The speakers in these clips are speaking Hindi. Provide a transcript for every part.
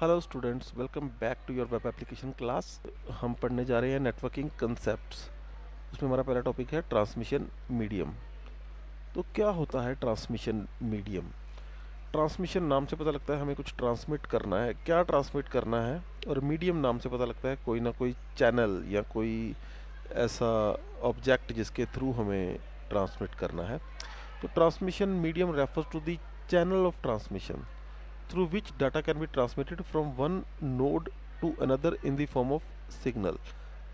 Hello students, welcome back to your web application class. हम पढ़ने जा रहे हैं नेटवर्किंग कंसेप्ट्स। उसमें हमारा पहला टॉपिक है ट्रांसमिशन मीडियम। तो क्या होता है ट्रांसमिशन मीडियम? ट्रांसमिशन नाम से पता लगता है हमें कुछ ट्रांसमिट करना है, क्या ट्रांसमिट करना है। और मीडियम नाम से पता लगता है कोई ना कोई चैनल या कोई ऐसा ऑब्जेक्ट जिसके थ्रू हमें ट्रांसमिट करना है। तो transmission medium refers to the channel of transmission through which data can be transmitted from one node to another in the form of signal।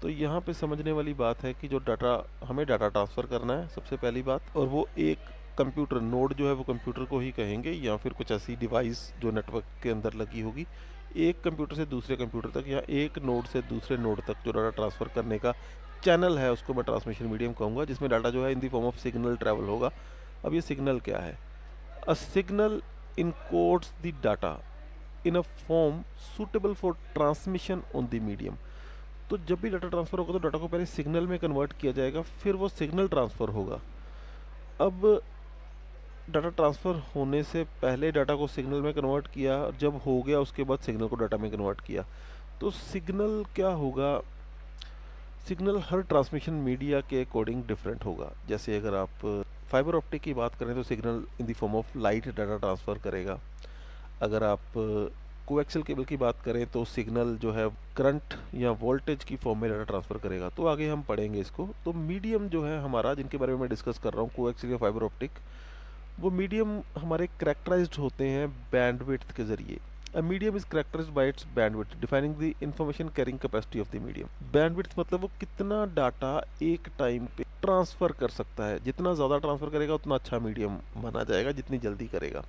तो यहाँ पे समझने वाली बात है कि जो डाटा हमें डाटा ट्रांसफ़र करना है सबसे पहली बात, और वो एक कंप्यूटर नोड जो है वो कंप्यूटर को ही कहेंगे या फिर कुछ ऐसी डिवाइस जो नेटवर्क के अंदर लगी होगी। एक कंप्यूटर से दूसरे कंप्यूटर तक या एक नोड से दूसरे नोड तक जो डाटा ट्रांसफ़र करने का चैनल है उसको मैं ट्रांसमिशन मीडियम कहूँगा, जिसमें डाटा जो है in the form of signal travel होगा। अब ये सिग्नल क्या है? A signal encodes the data in a form suitable for transmission on the medium। तो जब भी डाटा ट्रांसफ़र होगा तो डाटा को पहले सिग्नल में कन्वर्ट किया जाएगा, फिर वो सिग्नल ट्रांसफ़र होगा। अब डाटा ट्रांसफ़र होने से पहले डाटा को सिग्नल में कन्वर्ट किया, और जब हो गया उसके बाद सिग्नल को डाटा में कन्वर्ट किया। तो सिग्नल क्या होगा? सिग्नल हर ट्रांसमिशन मीडिया के अकॉर्डिंग डिफरेंट होगा। जैसे अगर आप फाइबर ऑप्टिक की बात करें तो signal in the form of light data transfer करेगा। अगर आप कोएक्सियल केबल की बात करें तो सिग्नल जो है करंट या वोल्टेज की फॉर्म में डाटा ट्रांसफ़र करेगा। तो आगे हम पढ़ेंगे इसको। तो मीडियम जो है हमारा, जिनके बारे में मैं डिस्कस कर रहा हूँ, कोएक्सियल या फाइबर ऑप्टिक, वो मीडियम हमारे करेक्टराइज्ड होते हैं बैंडविड्थ के ज़रिए। A medium is characterized by its bandwidth, defining the information carrying capacity of the medium। bandwidth मतलब वो कितना डाटा एक टाइम पे ट्रांसफ़र कर सकता है। जितना ज़्यादा ट्रांसफ़र करेगा उतना अच्छा मीडियम माना जाएगा, जितनी जल्दी करेगा।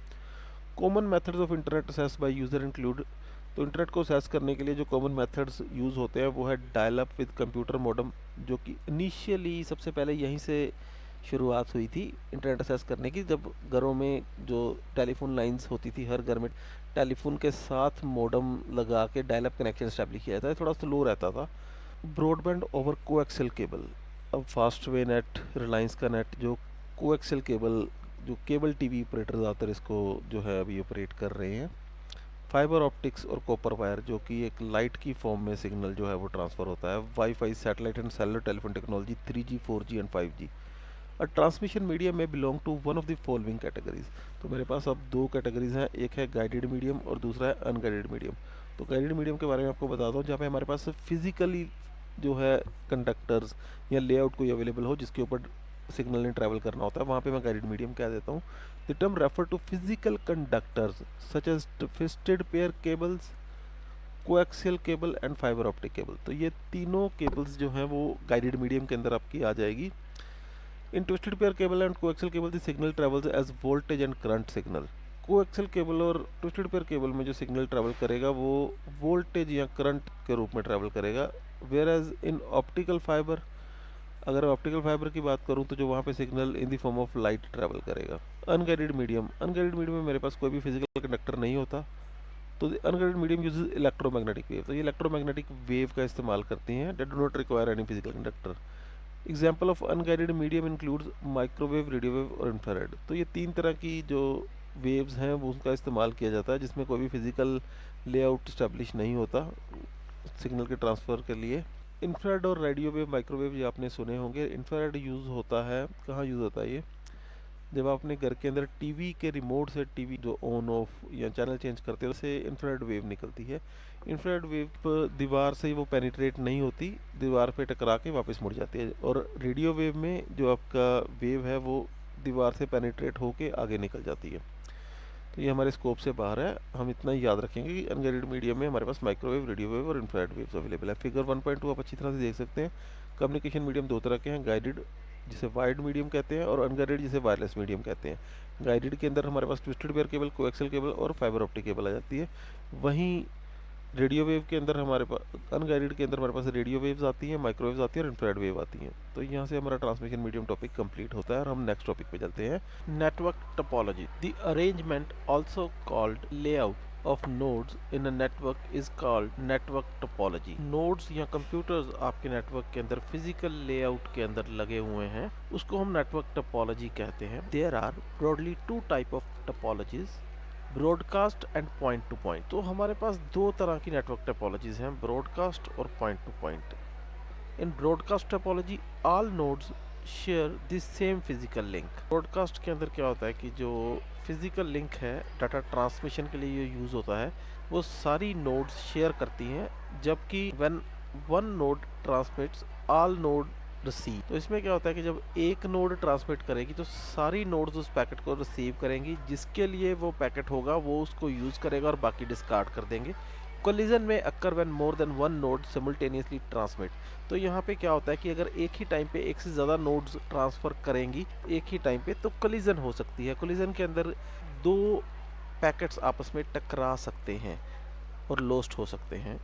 Common methods of internet assess by user include. तो इंटरनेट को असेस करने के लिए जो कॉमन मेथड्स यूज़ होते हैं वो है dial up with computer modem, जो कि इनिशियली सबसे पहले यहीं से शुरुआत हुई थी इंटरनेट असेस करने की। जब घरों में जो टेलीफोन लाइंस होती थी, हर घर में टेलीफोन के साथ मॉडेम लगा के डायल अप कनेक्शन स्टैब्लिश किया जाता है, थोड़ा स्लो रहता था। Broadband over coaxial cable. अब फास्ट वे नेट, रिलायंस का नेट, जो कोएक्सियल केबल, जो केबल टीवी ऑपरेटर ज़्यादातर इसको जो है अभी ऑपरेट कर रहे हैं। फाइबर ऑप्टिक्स और कॉपर वायर, जो कि एक लाइट की फॉर्म में सिग्नल जो है वो ट्रांसफ़र होता है। Wifi, satellite and cellular telephone technology, 3G 4G and 5G। और ट्रांसमिशन मीडियम में belong to one of the following categories. तो मेरे पास अब दो कैटेगरीज हैं, एक है गाइडेड मीडियम और दूसरा है अनगाइडेड मीडियम। तो गाइडेड मीडियम के बारे में आपको बताता हूँ, जहाँ पे हमारे पास फिजिकली जो है कंडक्टर्स या लेआउट कोई अवेलेबल हो जिसके ऊपर सिग्नल ने ट्रैवल करना होता है, वहाँ पे मैं गाइडेड मीडियम कह देता हूँ। The term refer to physical conductors such as twisted pair cables, coaxial cable and fibre optic cable. तो ये तीनों केबल्स जो हैं वो गाइडेड मीडियम के अंदर आपकी आ जाएगी। In twisted pair cable and coaxial cable the signal travels as voltage and current signal. Coaxial cable और ट्विस्टेड पेयर केबल में जो सिग्नल ट्रैवल करेगा वो वोल्टेज या करंट के रूप में ट्रैवल करेगा। Whereas in optical fibre, अगर ऑप्टिकल फाइबर की बात करूं तो जो वहाँ पे signal in the form of light travel करेगा। अनगाइडेड मीडियम, अनगाइडेड मीडियम में मेरे पास कोई भी फिजिकल कंडक्टर नहीं होता, तो unguided medium uses electromagnetic wave. तो ये इलेक्ट्रोमैग्नेटिक वेव का इस्तेमाल करती हैं, that do not require any physical conductor. Example of unguided medium includes microwave, radio wave और इंफ्रारेड। तो ये तीन तरह की जो वेव्स हैं वो उसका इस्तेमाल किया जाता है, जिसमें कोई भी फिजिकल लेआउट स्टैब्लिश नहीं होता सिग्नल के ट्रांसफ़र के लिए। इंफ्रारेड और रेडियो वेव, माइक्रोवेव, ये आपने सुने होंगे। इंफ्रारेड यूज़ होता है, कहाँ यूज़ होता है ये? जब आप अपने घर के अंदर टीवी के रिमोट से टीवी जो ऑन ऑफ या चैनल चेंज करते हो, उससे इंफ्रारेड वेव निकलती है। इंफ्रारेड वेव पर दीवार से वो पेनिट्रेट नहीं होती, दीवार पे टकरा के वापस मुड़ जाती है। और रेडियो वेव में जो आपका वेव है वो दीवार से पेनिट्रेट होके आगे निकल जाती है। तो ये हमारे स्कोप से बाहर है, हम इतना ही याद रखेंगे कि अनगाइडेड मीडियम में हमारे पास माइक्रोवेव, रेडियो वेव और इंफ्रारेड वेव्स अवेलेबल है। फिगर 1.2 आप अच्छी तरह से देख सकते हैं। कम्युनिकेशन मीडियम दो तरह के हैं, गाइडेड जिसे वायर्ड मीडियम कहते हैं और अनगाइडेड जिसे वायरलेस मीडियम कहते हैं। गाइडेड के अंदर हमारे पास twisted pair cable, coaxial cable और फाइबर ऑप्टिक केबल आ जाती है। वहीं रेडियो वेव के अंदर हमारे पास, अनगाइडेड के अंदर हमारे पास रेडियो वेव्स आती हैं, माइक्रोवेव्स आती हैं और इंफ्रारेड वेव आती हैं। तो यहाँ से हमारा ट्रांसमिशन मीडियम टॉपिक कंप्लीट होता है और हम नेक्स्ट टॉपिक पे चलते हैं, network topology. The arrangement also called layout of nodes in a network is called network topology। nodes या computers आपके नेटवर्क के अंदर फिजिकल लेआउट के अंदर लगे हुए हैं, उसको हम नेटवर्क टोपोलॉजी कहते हैं। There are broadly two type of topologies, broadcast and point to point. तो हमारे पास दो तरह की नेटवर्क टोपोलॉजीज हैं, ब्रॉडकास्ट और point to point. In broadcast topology all nodes share this same physical link. Broadcast के अंदर क्या होता है कि जो फिजिकल लिंक है डाटा ट्रांसमिशन के लिए यूज़ होता है वो सारी नोड्स शेयर करती हैं, जबकि when one node transmits all node receive. तो इसमें क्या होता है कि जब एक नोड ट्रांसमिट करेगी तो सारी नोड्स उस पैकेट को रिसीव करेंगी, जिसके लिए वो पैकेट होगा वो उसको यूज़ करेगा और बाकी डिस्कार्ड कर देंगे। कोलिजन में occur when more than one node simultaneously transmit. तो यहाँ पे क्या होता है कि अगर एक ही टाइम पे एक से ज़्यादा नोड्स ट्रांसफ़र करेंगी एक ही टाइम पे तो कोलिजन हो सकती है। कोलिजन के अंदर दो पैकेट्स आपस में टकरा सकते हैं और लोस्ट हो सकते हैं,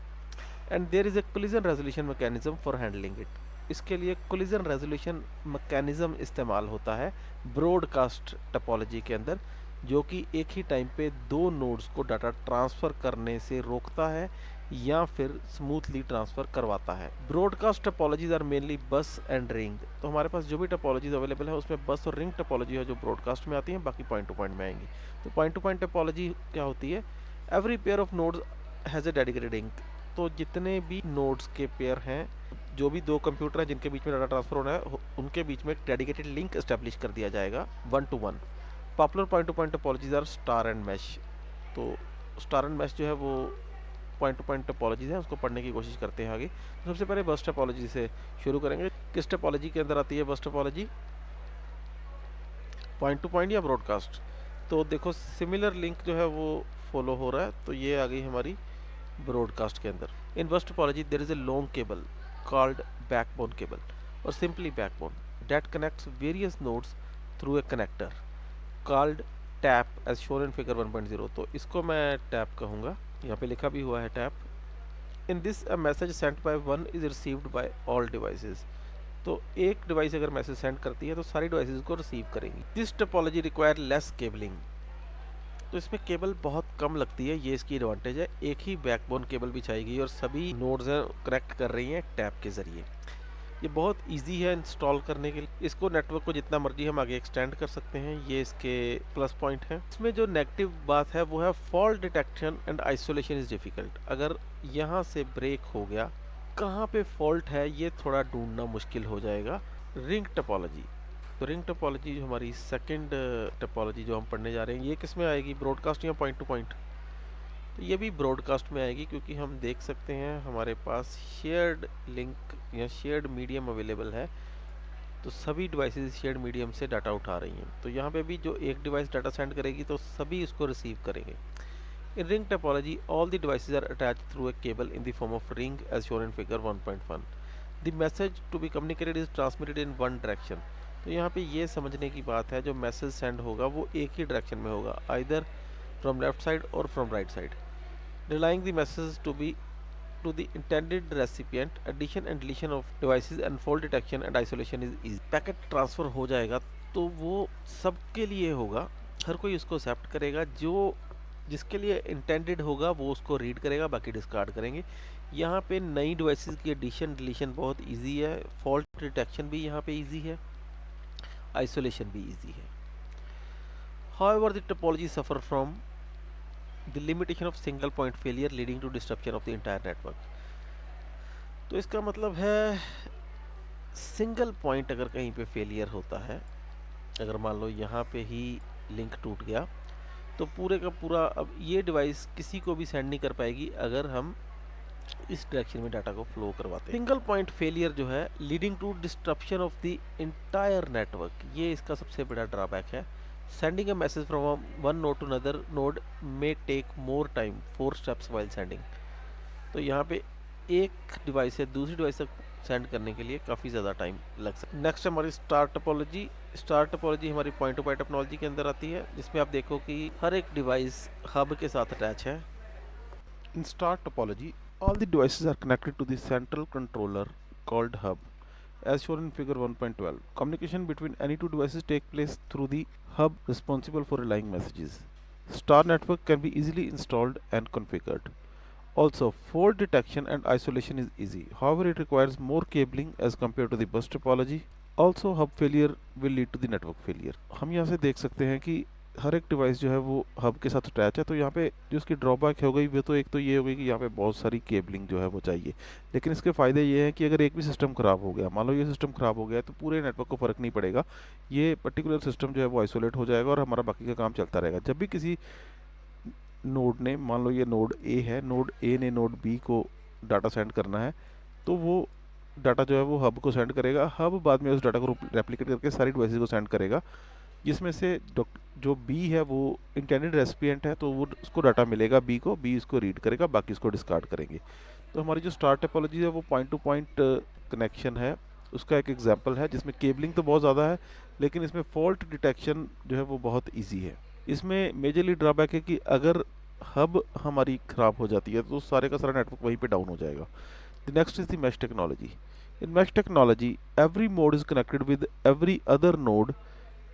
and there is a collision resolution mechanism for handling it. इसके लिए कोलिजन रेजोल्यूशन मैकेनिज्म इस्तेमाल होता है ब्रॉडकास्ट टोपोलॉजी के अंदर, जो कि एक ही टाइम पे दो नोड्स को डाटा ट्रांसफ़र करने से रोकता है या फिर स्मूथली ट्रांसफ़र करवाता है। ब्रॉडकास्ट टोपोलॉजीज आर मेनली बस एंड रिंग। तो हमारे पास जो भी टोपोलॉजीज अवेलेबल है उसमें बस और रिंग टोपोलॉजी है जो ब्रॉडकास्ट में आती हैं, बाकी पॉइंट टू पॉइंट में आएंगी। तो पॉइंट टू पॉइंट टोपोलॉजी क्या होती है, every pair of nodes has a dedicated link. तो जितने भी नोड्स के पेयर हैं, जो भी दो कंप्यूटर हैं जिनके बीच में डाटा ट्रांसफ़र होना है, उनके बीच में एक डेडिकेटेड लिंक एस्टेब्लिश कर दिया जाएगा one to one. Popular point to point topologies are star and mesh. तो स्टार एंड मैश जो है वो पॉइंट टू पॉइंट टोपोलॉजीज है, उसको पढ़ने की कोशिश करते हैं आगे। तो सबसे पहले बस टोपोलॉजी से शुरू करेंगे। किस टोपोलॉजी के अंदर आती है बस टोपोलॉजी, पॉइंट टू पॉइंट या ब्रॉडकास्ट? तो देखो सिमिलर लिंक जो है वो फॉलो हो रहा है, तो ये आ गई हमारी ब्रॉडकास्ट के अंदर। In bus topology there is a long cable called backbone cable और simply backbone that connects various nodes through a connector called tap as shown in figure 1.0। तो इसको मैं टैप कहूँगा, यहाँ पे लिखा भी हुआ है tap. In this a message sent by one is received by all devices. तो एक डिवाइस अगर मैसेज सेंड करती है तो सारी डिवाइसेस को रिसीव करेंगी। This topology require less cabling. तो इसमें केबल बहुत कम लगती है, ये इसकी एडवांटेज है। एक ही बैकबोन केबल बिछाई और सभी नोड्स हैं कनेक्ट कर रही हैं टैप के ज़रिए। ये बहुत इजी है इंस्टॉल करने के लिए। इसको नेटवर्क को जितना मर्जी हम आगे एक्सटेंड कर सकते हैं, ये इसके प्लस पॉइंट हैं। इसमें जो नेगेटिव बात है वो है fault detection and isolation is difficult. अगर यहाँ से ब्रेक हो गया, कहाँ पे फॉल्ट है ये थोड़ा ढूंढना मुश्किल हो जाएगा। रिंग टोपोलॉजी, तो रिंग टोपोलॉजी हमारी सेकंड टोपोलॉजी जो हम पढ़ने जा रहे हैं, ये किस में आएगी, ब्रॉडकास्ट या पॉइंट टू पॉइंट? तो ये भी ब्रॉडकास्ट में आएगी, क्योंकि हम देख सकते हैं हमारे पास शेयर्ड लिंक या शेयर्ड मीडियम अवेलेबल है। तो सभी डिवाइसेस शेयर्ड मीडियम से डाटा उठा रही हैं। तो यहाँ पे भी जो एक डिवाइस डाटा सेंड करेगी तो सभी इसको रिसीव करेंगे। In ring topology all the devices are attached through a cable in the form of ring as shown in figure 1.1। The message to be communicated is transmitted in one direction. तो यहाँ पे ये समझने की बात है, जो मैसेज सेंड होगा वो एक ही डायरेक्शन में होगा, आइदर फ्रॉम लेफ्ट साइड और from right side. Relying the message to the intended recipient, addition and deletion of devices and fault detection and isolation is easy। Packet transfer हो जाएगा तो वो सबके लिए होगा, हर कोई उसको एक्सेप्ट करेगा। जो जिसके लिए इंटेंडेड होगा वो उसको रीड करेगा, बाकी डिस्कार्ड करेंगे। यहाँ पे नई डिवाइसेस की एडिशन डिलीशन बहुत इजी है, फॉल्ट डिटेक्शन भी यहाँ पे इजी है, आइसोलेशन भी इजी है। However, the topology suffer from the limitation of single point failure leading to disruption of the entire network। तो इसका मतलब है सिंगल पॉइंट अगर कहीं पे फेलियर होता है, अगर मान लो यहाँ पे ही लिंक टूट गया, तो पूरे का पूरा अब ये डिवाइस किसी को भी सेंड नहीं कर पाएगी अगर हम इस डायरेक्शन में डाटा को फ्लो करवाते हैं। सिंगल पॉइंट फेलियर जो है leading to disruption of the entire network, ये इसका सबसे बड़ा ड्रॉबैक है। Sending a message from one node to another node may take more time, 4 steps while sending। तो यहाँ पे एक डिवाइस से दूसरी डिवाइस तक सेंड करने के लिए काफ़ी ज़्यादा टाइम लग सकता है। नेक्स्ट हमारी स्टार टोपोलॉजी। स्टार टोपोलॉजी हमारी पॉइंट टू पॉइंट टोपोलॉजी के अंदर आती है, जिसमें आप देखो कि हर एक डिवाइस हब के साथ अटैच है। In star topology all the devices are connected to the central controller called hub as shown in figure 1.12। Communication between any two devices take place through the hub responsible for relaying messages। Star network can be easily installed and configured। Also, fault detection and isolation is easy, however it requires more cabling as compared to the bus topology। Also, hub failure will lead to the network failure। हम यहाँ से देख सकते हैं कि हर एक डिवाइस जो है वो हब के साथ अटैच है, तो यहाँ पे जो इसकी ड्रॉबैक हो गई वो तो एक तो ये हो गई कि यहाँ पे बहुत सारी केबलिंग जो है वो चाहिए। लेकिन इसके फ़ायदे ये हैं कि अगर एक भी सिस्टम ख़राब हो गया, मान लो ये सिस्टम ख़राब हो गया है, तो पूरे नेटवर्क को फ़र्क नहीं पड़ेगा, ये पर्टिकुलर सिस्टम जो है वो आइसोलेट हो जाएगा और हमारा बाकी का काम चलता रहेगा। जब भी किसी नोड ने, मान लो ये नोड ए है, नोड ए ने नोड बी को डाटा सेंड करना है, तो वो डाटा जो है वो हब को सेंड करेगा, हब बाद में उस डाटा को रेप्लिकेट करके सारी डिवाइसेस को सेंड करेगा, जिसमें से जो बी है वो इंटेंडेड रेसिपिएंट है, तो वो उसको डाटा मिलेगा बी को, बी इसको रीड करेगा, बाकी इसको डिस्कार्ड करेंगे। तो हमारी जो स्टार टोपोलॉजी है वो पॉइंट टू पॉइंट कनेक्शन है, उसका एक एग्जांपल है जिसमें केबलिंग तो बहुत ज़्यादा है, लेकिन इसमें फॉल्ट डिटेक्शन जो है वो बहुत ईजी है। इसमें मेजरली ड्रॉबैक है कि अगर हब हमारी ख़राब हो जाती है तो सारे का सारा नेटवर्क वहीं पे डाउन हो जाएगा। The next is the mesh technology. In mesh technology every node is connected with every other node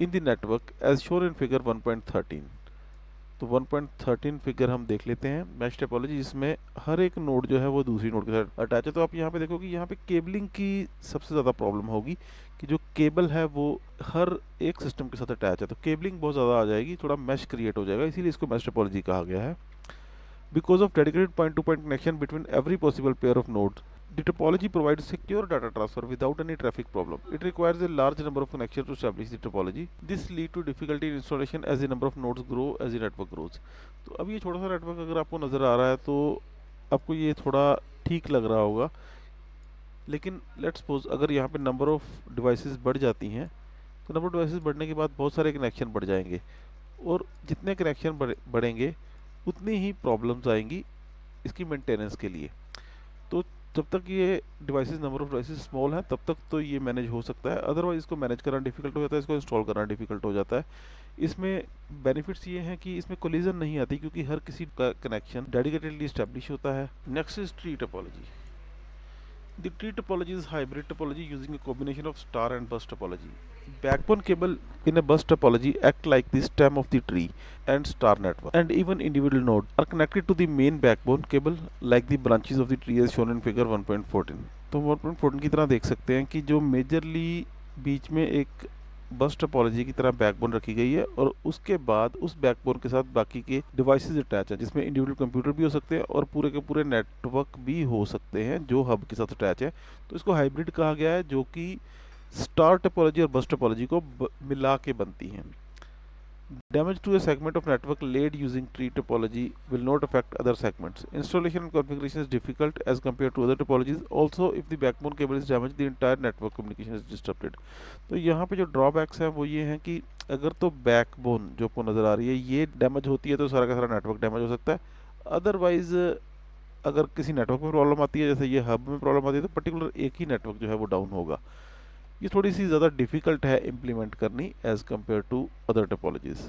in the network as shown in figure 1.13। तो 1.13 फिगर हम देख लेते हैं, मैश टोपोलॉजी, जिसमें हर एक नोड जो है वो दूसरी नोड के साथ अटैच है। तो आप यहाँ पे देखो कि यहाँ पे केबलिंग की सबसे ज़्यादा प्रॉब्लम होगी कि जो केबल है वो हर एक सिस्टम के साथ अटैच है, तो केबलिंग बहुत ज़्यादा आ जाएगी, थोड़ा मैश क्रिएट हो जाएगा, इसीलिए इसको मैश टोपोलॉजी कहा गया है। Because of dedicated point-to-point connection between every possible pair of nodes, the topology provides secure data transfer without any traffic problem. It requires a large number of connections to establish the topology. This leads to difficulty in installation as the number of nodes grow as the network grows. तो अब ये छोटा सा नेटवर्क अगर आपको नज़र आ रहा है तो आपको ये थोड़ा ठीक लग रहा होगा, लेकिन लेट्स सपोज अगर यहाँ पे नंबर ऑफ डिवाइसेस बढ़ जाती हैं, तो नंबर ऑफ डिवाइसेस बढ़ने के बाद बहुत सारे कनेक्शन बढ़ जाएंगे, और जितने कनेक्शन बढ़ेंगे उतनी ही प्रॉब्लम्स आएंगी इसकी मेंटेनेंस के लिए। तो जब तक ये devices, number of devices small हैं, तब तक तो ये मैनेज हो सकता है, अदरवाइज इसको मैनेज करना डिफिकल्ट हो जाता है, इसको इंस्टॉल करना डिफिकल्ट हो जाता है। इसमें बेनिफिट्स ये हैं कि इसमें कोलिजन नहीं आती, क्योंकि हर किसी का कनेक्शन डेडिकेटेडली इस्टेब्लिश होता है। Next is tree topology. The tree topology is hybrid topology using a combination of star and bus topology. Backbone cable in a bus topology act like the stem of the tree and star network, and even individual nodes are connected to the main backbone cable like the branches of the tree as shown in figure 1.14. तो 1.14 की तरह देख सकते हैं कि जो मेजरली बीच में एक बस टोपोलॉजी की तरह बैकबोन रखी गई है, और उसके बाद उस बैकबोन के साथ बाकी के डिवाइसेस अटैच हैं, जिसमें इंडिविजुअल कंप्यूटर भी हो सकते हैं और पूरे के पूरे नेटवर्क भी हो सकते हैं जो हब के साथ अटैच है। तो इसको हाइब्रिड कहा गया है, जो कि स्टार टोपोलॉजी और बस टोपोलॉजी को मिला के बनती हैं। Damage to a segment of network laid using tree topology will not affect other segments. Installation and configuration is difficult as compared to other topologies. Also, if the backbone cable is damaged, the entire network communication is disrupted. तो यहाँ पे जो ड्रॉबैक्स हैं वो ये हैं कि अगर तो बैकबोन जो आपको नज़र आ रही है ये डैमेज होती है तो सारा का सारा नेटवर्क डैमेज हो सकता है। अदरवाइज अगर किसी नेटवर्क में प्रॉब्लम आती है, जैसे ये हब में प्रॉब्लम आती है, तो पर्टिकुलर एक ही नेटवर्क जो है वो डाउन होगा। ये थोड़ी सी ज़्यादा डिफ़िकल्ट है इम्प्लीमेंट करनी as compared to other topologies.